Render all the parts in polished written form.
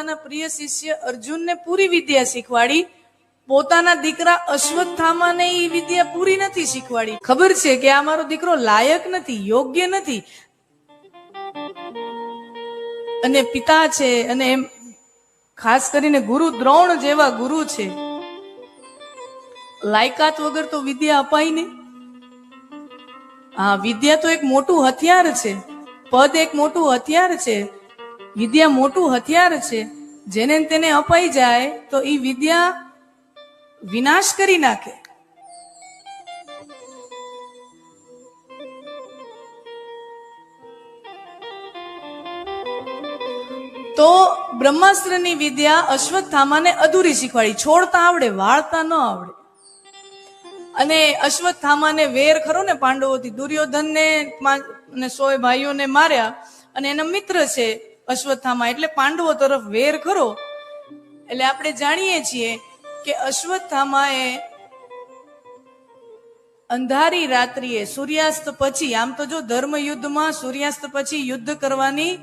પોતાના પ્રિય શિષ્ય અર્જુનને પૂરી વિદ્યા શીખવાડી, પોતાના દીકરા અશ્વત્થામાને એ વિદ્યા પૂરી નથી શીખવાડી. ખબર છે કે આ મારો દીકરો લાયક નથી, યોગ્ય નથી, અને પિતા છે, અને એમ ખાસ કરીને ગુરુ દ્રોણ જેવા ગુરુ છે, લાયકાત વગર તો વિદ્યા અપાય નહીં. હા, વિદ્યા તો એક મોટું હથિયાર છે, પદ એક મોટું હથિયાર છે, વિદ્યા મોટું હથિયાર છે. જેને તેને અપાઈ જાય તો એ વિદ્યા વિનાશ કરી નાખે. તો બ્રહ્માસ્ત્રની વિદ્યા અશ્વત્થામાને અધૂરી શીખવાડી. છોડતા આવડે, વાળતા ન આવડે. અને અશ્વત્થામાને વેર ખરો ને પાંડવોથી, દુર્યોધનને 100 ભાઈઓને માર્યા, અને એના મિત્ર છે અશ્વત્થામા, એટલે પાંડવો તરફ વેર ખરો. એટલે આપણે જાણીએ છીએ કે અશ્વત્થામાએ અંધારી રાત્રિએ સૂર્યાસ્ત પછી, આમ તો જો ધર્મ યુદ્ધમાં સૂર્યાસ્ત પછી યુદ્ધ કરવાની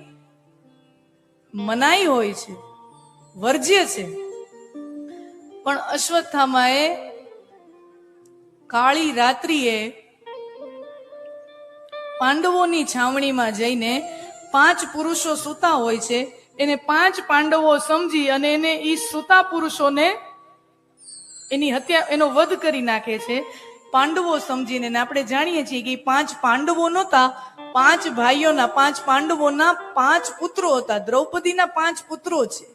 મનાઈ હોય છે, વર્જ્ય છે, પણ અશ્વત્થામાએ કાળી રાત્રિએ પાંડવોની છાવણીમાં જઈને 5 પુરુષો સૂતા હોય છે, એને 5 પાંડવો સમજી અને એને ઈ સૂતા પુરુષોને એની હત્યા, એનો વધ કરી નાખે છે પાંડવો સમજીને. આપણે જાણીએ છીએ કે 5 પાંડવો નહોતા, 5 ભાઈઓના, 5 પાંડવોના 5 પુત્રો હતા. દ્રૌપદીના 5 પુત્રો છે.